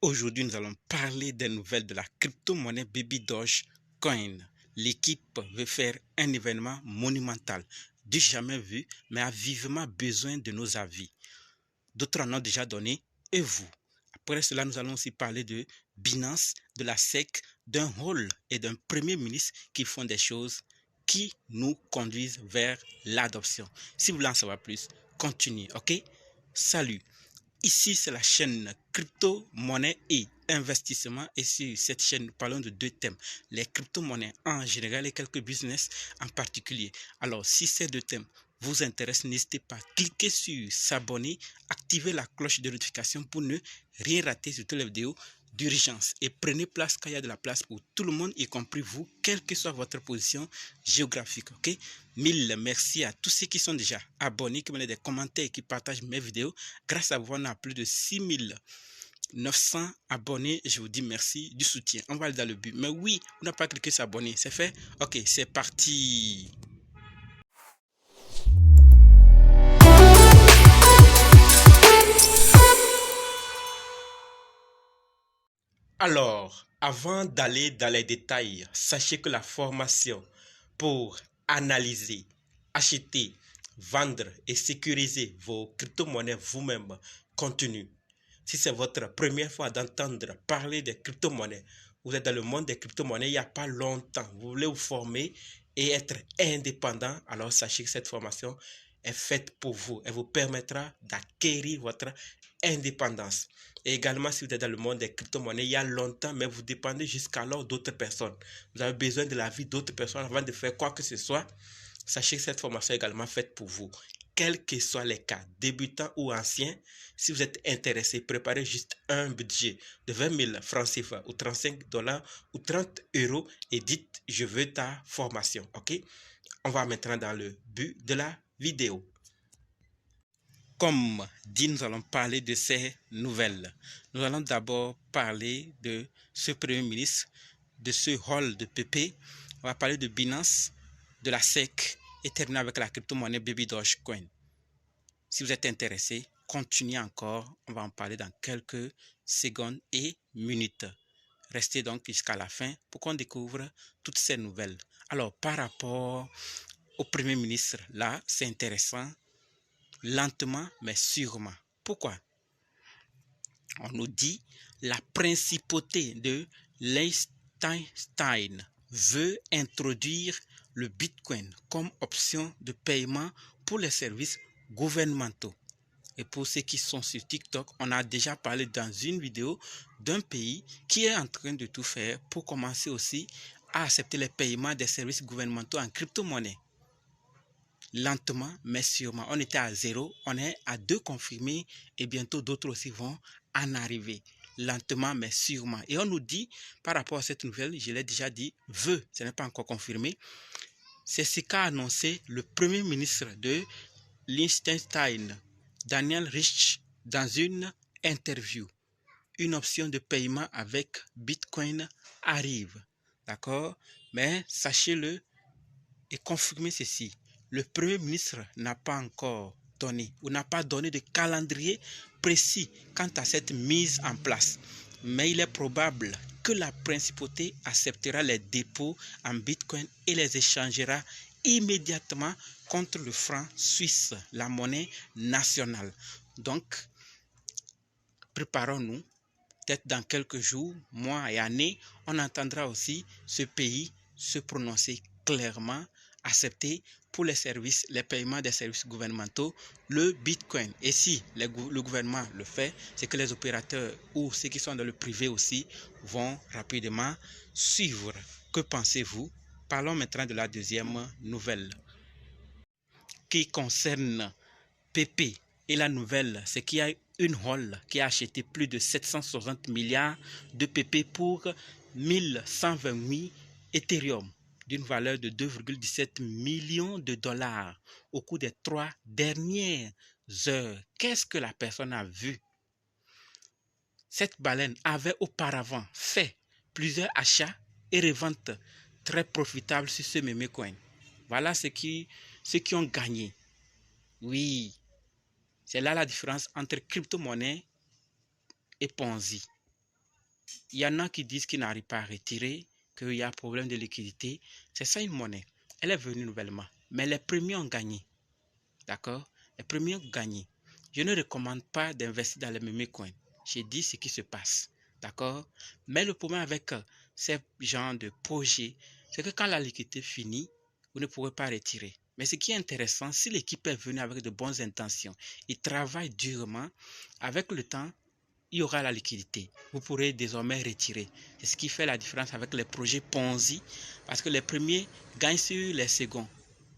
Aujourd'hui, nous allons parler des nouvelles de la crypto-monnaie Baby Dogecoin. L'équipe veut faire un événement monumental, du jamais vu, mais a vivement besoin de nos avis. D'autres en ont déjà donné, et vous? Après cela, nous allons aussi parler de Binance, de la SEC, d'un hall et d'un premier ministre qui font des choses qui nous conduisent vers l'adoption. Si vous voulez en savoir plus, continuez, ok? Salut! Ici, c'est la chaîne crypto, monnaie et investissement. Et sur cette chaîne, nous parlons de deux thèmes. Les crypto-monnaies en général et quelques business en particulier. Alors, si ces deux thèmes vous intéressent, n'hésitez pas à cliquer sur s'abonner, activer la cloche de notification pour ne rien rater sur toutes les vidéos d'urgence. Et prenez place quand il y a de la place pour tout le monde, y compris vous, quelle que soit votre position géographique. Ok? Mille merci à tous ceux qui sont déjà abonnés, qui me laissent des commentaires et qui partagent mes vidéos. Grâce à vous, on a plus de 6900 abonnés. Je vous dis merci du soutien. On va aller dans le but. Mais oui, on n'a pas cliqué sur s'abonner. C'est fait? Ok, c'est parti. Alors, avant d'aller dans les détails, sachez que la formation pour analyser, acheter, vendre et sécuriser vos crypto-monnaies vous-même continue. Si c'est votre première fois d'entendre parler des crypto-monnaies, vous êtes dans le monde des crypto-monnaies il n'y a pas longtemps, vous voulez vous former et être indépendant, alors sachez que cette formation est faite pour vous. Elle vous permettra d'acquérir votre indépendance. Et également, si vous êtes dans le monde des crypto-monnaies il y a longtemps, mais vous dépendez jusqu'alors d'autres personnes. Vous avez besoin de l'avis d'autres personnes avant de faire quoi que ce soit. Sachez que cette formation est également faite pour vous. Quels que soient les cas, débutants ou anciens, si vous êtes intéressé, préparez juste un budget de 20 000 francs CFA ou 35 dollars ou 30 euros et dites « Je veux ta formation ». Ok? On va maintenant dans le but de la vidéo. Comme dit, nous allons parler de ces nouvelles. Nous allons d'abord parler de ce Premier ministre, de ce hall de PP. On va parler de Binance, de la SEC et terminer avec la crypto-monnaie Baby Dogecoin. Si vous êtes intéressé, continuez encore. On va en parler dans quelques secondes et minutes. Restez donc jusqu'à la fin pour qu'on découvre toutes ces nouvelles. Alors, par rapport au Premier ministre, là, c'est intéressant. Lentement, mais sûrement. Pourquoi? On nous dit la principauté de Liechtenstein veut introduire le Bitcoin comme option de paiement pour les services gouvernementaux. Et pour ceux qui sont sur TikTok, on a déjà parlé dans une vidéo d'un pays qui est en train de tout faire pour commencer aussi à accepter les paiements des services gouvernementaux en crypto-monnaie. Lentement, mais sûrement. On était à 0, on est à 2 confirmés et bientôt d'autres aussi vont en arriver. Lentement, mais sûrement. Et on nous dit, par rapport à cette nouvelle, je l'ai déjà dit, veut, ce n'est pas encore confirmé. C'est ce qu'a annoncé le Premier ministre de Liechtenstein, Daniel Rich, dans une interview. Une option de paiement avec Bitcoin arrive. D'accord? Mais sachez-le et confirmez ceci. Le Premier ministre n'a pas encore donné ou n'a pas donné de calendrier précis quant à cette mise en place. Mais il est probable que la principauté acceptera les dépôts en Bitcoin et les échangera immédiatement contre le franc suisse, la monnaie nationale. Donc, préparons-nous. Peut-être dans quelques jours, mois et années, on entendra aussi ce pays se prononcer clairement, accepter pour les services, les paiements des services gouvernementaux, le Bitcoin. Et si le gouvernement le fait, c'est que les opérateurs ou ceux qui sont dans le privé aussi vont rapidement suivre. Que pensez-vous? Parlons maintenant de la deuxième nouvelle qui concerne PP. Et la nouvelle, c'est qu'il y a une hall qui a acheté plus de 760 milliards de PP pour 1128 Ethereum d'une valeur de 2,17 millions de dollars au cours des 3 dernières heures. Qu'est-ce que la personne a vu? Cette baleine avait auparavant fait plusieurs achats et reventes très profitables sur ce meme coin. Voilà ceux qui ont gagné. Oui. C'est là la différence entre crypto-monnaie et Ponzi. Il y en a qui disent qu'ils n'arrivent pas à retirer, qu'il y a un problème de liquidité. C'est ça une monnaie. Elle est venue nouvellement. Mais les premiers ont gagné. D'accord? Les premiers ont gagné. Je ne recommande pas d'investir dans les meme coins. J'ai dit ce qui se passe. D'accord? Mais le problème avec ces genres de projets, c'est que quand la liquidité finit, vous ne pourrez pas retirer. Mais ce qui est intéressant, si l'équipe est venue avec de bonnes intentions, il travaille durement, avec le temps, il y aura la liquidité. Vous pourrez désormais retirer. C'est ce qui fait la différence avec les projets Ponzi, parce que les premiers gagnent sur les seconds.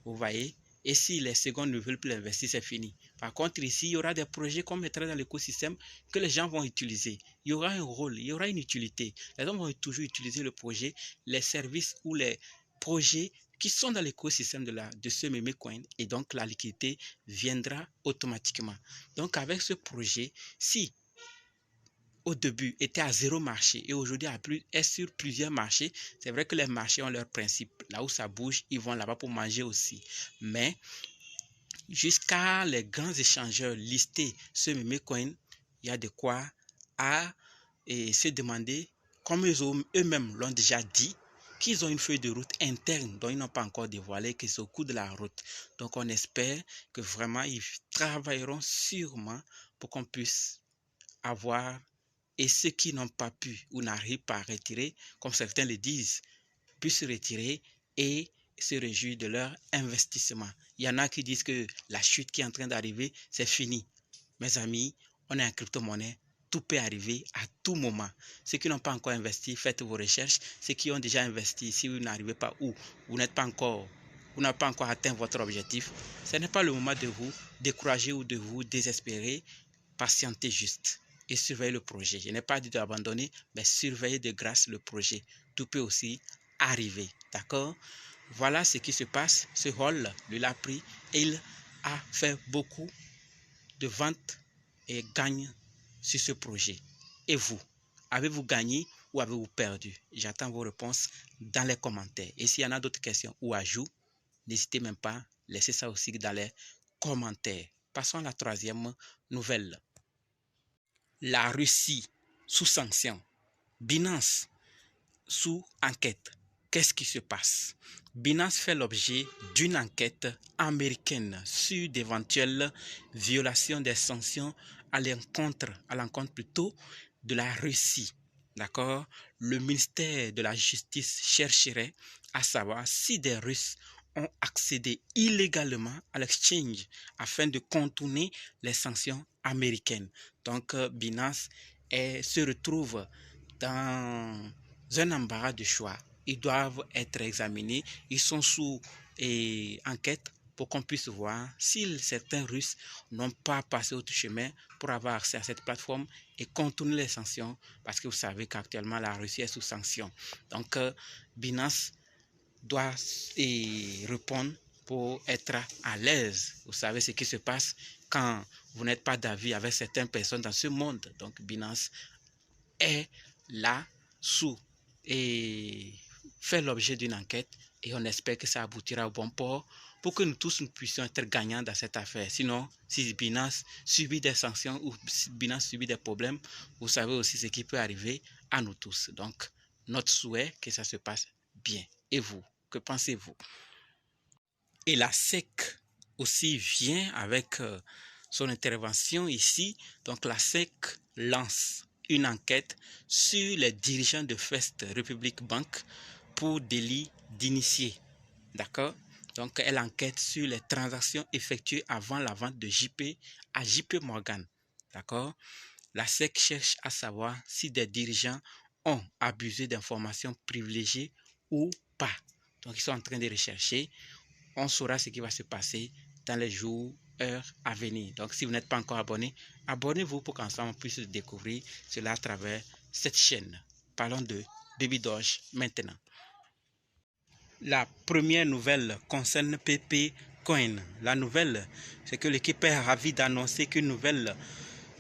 Vous voyez? Et si les secondes ne veulent plus investir, c'est fini. Par contre, ici, il y aura des projets qu'on mettra dans l'écosystème que les gens vont utiliser. Il y aura un rôle, il y aura une utilité. Les gens vont toujours utiliser le projet, les services ou les projets qui sont dans l'écosystème de ce meme coin, et donc la liquidité viendra automatiquement. Donc avec ce projet, si au début était à zéro marché et aujourd'hui est sur plusieurs marchés, c'est vrai que les marchés ont leur principe. Là où ça bouge, ils vont là-bas pour manger aussi. Mais jusqu'à les grands échangeurs lister ce meme coin, il y a de quoi se demander, comme eux-mêmes l'ont déjà dit, qu'ils ont une feuille de route interne dont ils n'ont pas encore dévoilé, que c'est au cours de la route. Donc on espère que vraiment ils travailleront sûrement pour qu'on puisse avoir, et ceux qui n'ont pas pu ou n'arrivent pas à retirer, comme certains le disent, puissent se retirer et se réjouir de leur investissement. Il y en a qui disent que la chute qui est en train d'arriver, c'est fini. Mes amis, on est en crypto-monnaie, tout peut arriver à tout moment. Ceux qui n'ont pas encore investi, faites vos recherches. Ceux qui ont déjà investi, si vous n'arrivez pas ou vous n'avez pas encore atteint votre objectif, ce n'est pas le moment de vous décourager ou de vous désespérer. Patientez juste et surveillez le projet. Je n'ai pas dit d'abandonner, mais surveillez de grâce le projet. Tout peut aussi arriver. D'accord? Voilà ce qui se passe. Ce hall, lui l'a pris et il a fait beaucoup de ventes et gagne sur ce projet. Et vous, avez-vous gagné ou avez-vous perdu? J'attends vos réponses dans les commentaires. Et s'il y en a d'autres questions ou ajouts, n'hésitez même pas, laissez ça aussi dans les commentaires. Passons à la troisième nouvelle. La Russie sous sanction. Binance sous enquête. Qu'est-ce qui se passe? Binance fait l'objet d'une enquête américaine sur d'éventuelles violations des sanctions à l'encontre plutôt de la Russie. D'accord? Le ministère de la Justice chercherait à savoir si des Russes ont accédé illégalement à l'exchange afin de contourner les sanctions américaines. Donc, Binance se retrouve dans un embarras de choix. Ils doivent être examinés. Ils sont sous enquête pour qu'on puisse voir si certains Russes n'ont pas passé autre chemin pour avoir accès à cette plateforme et contourner les sanctions, parce que vous savez qu'actuellement la Russie est sous sanctions. Donc, Binance doit répondre pour être à l'aise. Vous savez ce qui se passe quand vous n'êtes pas d'avis avec certaines personnes dans ce monde. Donc, Binance est là sous et fait l'objet d'une enquête et on espère que ça aboutira au bon port pour que nous tous nous puissions être gagnants dans cette affaire. Sinon, si Binance subit des sanctions ou si Binance subit des problèmes, vous savez aussi ce qui peut arriver à nous tous. Donc, notre souhait que ça se passe bien. Et vous, que pensez-vous? Et la SEC aussi vient avec son intervention ici. Donc, la SEC lance une enquête sur les dirigeants de First Republic Bank pour délit d'initié. D'accord? Donc, elle enquête sur les transactions effectuées avant la vente de JP à JP Morgan. D'accord? La SEC cherche à savoir si des dirigeants ont abusé d'informations privilégiées ou pas. Donc, ils sont en train de rechercher. On saura ce qui va se passer dans les jours, heures à venir. Donc, si vous n'êtes pas encore abonné, abonnez-vous pour qu'ensemble on puisse découvrir cela à travers cette chaîne. Parlons de Baby Doge maintenant. La première nouvelle concerne PP Coin. La nouvelle, c'est que l'équipe est ravie d'annoncer qu'une nouvelle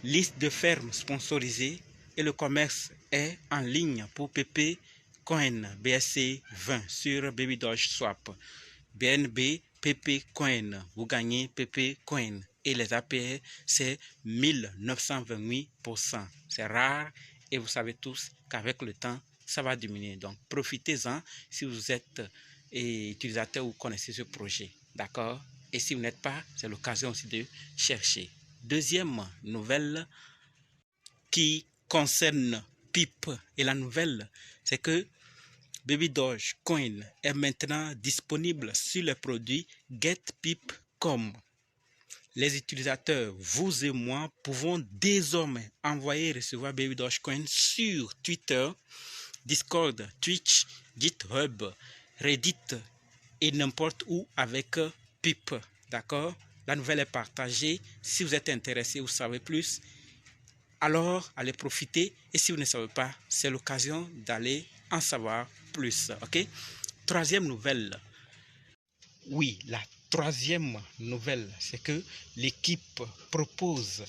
liste de fermes sponsorisées et le commerce est en ligne pour PP Coin BSC 20 sur Baby Doge Swap. BNB PP Coin, vous gagnez PP Coin et les APR c'est 1928%. C'est rare Et vous savez tous qu'avec le temps, ça va diminuer. Donc, profitez-en si vous êtes utilisateur ou connaissez ce projet. D'accord? Et si vous n'êtes pas, c'est l'occasion aussi de chercher. Deuxième nouvelle qui concerne Pip. Et la nouvelle, c'est que Baby Dogecoin est maintenant disponible sur les produits GetPip.com. Les utilisateurs, vous et moi, pouvons désormais envoyer et recevoir Baby Dogecoin sur Twitter, Discord, Twitch, GitHub, Reddit et n'importe où avec Pip. D'accord? La nouvelle est partagée. Si vous êtes intéressé, vous savez plus, alors allez profiter. Et si vous ne savez pas, c'est l'occasion d'aller en savoir plus. Ok? Troisième nouvelle. Oui, la troisième nouvelle, c'est que l'équipe propose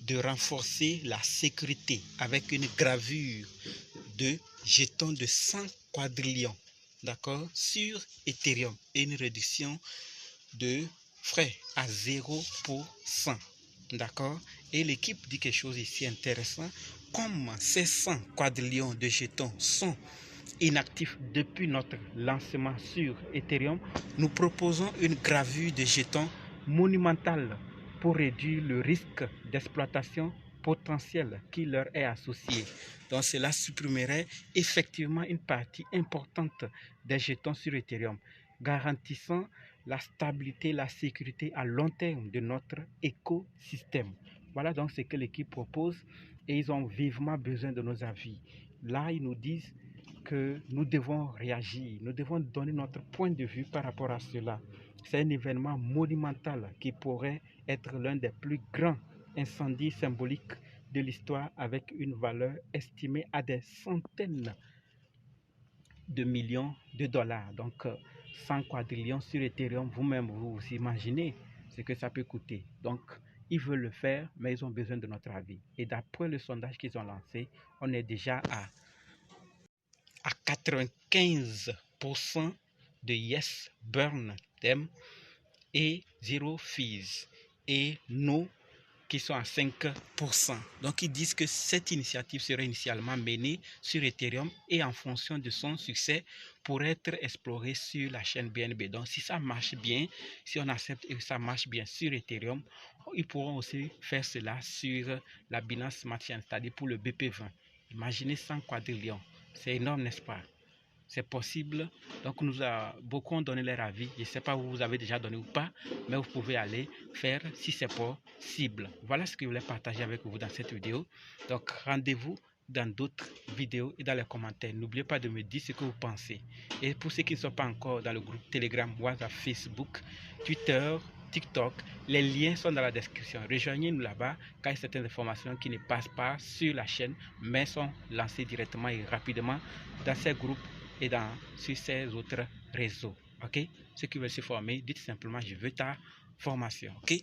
de renforcer la sécurité avec une gravure de jetons de 100 quadrillions, d'accord, sur Ethereum et une réduction de frais à 0%, d'accord. Et l'équipe dit quelque chose ici intéressant. Comme ces 100 quadrillions de jetons sont inactifs depuis notre lancement sur Ethereum, nous proposons une gravure de jetons monumentale pour réduire le risque d'exploitation potentielle qui leur est associé. Donc cela supprimerait effectivement une partie importante des jetons sur Ethereum, garantissant la stabilité, la sécurité à long terme de notre écosystème. Voilà donc ce que l'équipe propose et ils ont vivement besoin de nos avis. Là, ils nous disent que nous devons réagir, nous devons donner notre point de vue par rapport à cela. C'est un événement monumental qui pourrait être l'un des plus grands incendies symboliques de l'histoire avec une valeur estimée à des centaines de millions de dollars. Donc 100 quadrillions sur Ethereum, vous-même vous imaginez ce que ça peut coûter. Donc ils veulent le faire, mais ils ont besoin de notre avis. Et d'après le sondage qu'ils ont lancé, on est déjà à 95% de yes, burn them et zero fees. Et no qui sont à 5%. Donc ils disent que cette initiative serait initialement menée sur Ethereum et en fonction de son succès pourrait être explorée sur la chaîne BNB. Donc si ça marche bien, si on accepte et que ça marche bien sur Ethereum, ils pourront aussi faire cela sur la Binance Smart Chain, c'est-à-dire pour le BP20. Imaginez 100 quadrillions, c'est énorme, n'est-ce pas? C'est possible. Donc beaucoup ont donné leur avis. Je ne sais pas où vous avez déjà donné ou pas, mais vous pouvez aller faire si c'est possible. Voilà ce que je voulais partager avec vous dans cette vidéo. Donc rendez-vous dans d'autres vidéos et dans les commentaires. N'oubliez pas de me dire ce que vous pensez. Et pour ceux qui ne sont pas encore dans le groupe Telegram, WhatsApp, Facebook, Twitter, TikTok, les liens sont dans la description. Rejoignez-nous là-bas car il y a certaines informations qui ne passent pas sur la chaîne mais sont lancées directement et rapidement dans ces groupes et sur ces autres réseaux. Ok? Ceux qui veulent se former, dites simplement je veux ta formation. Ok?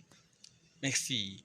Merci.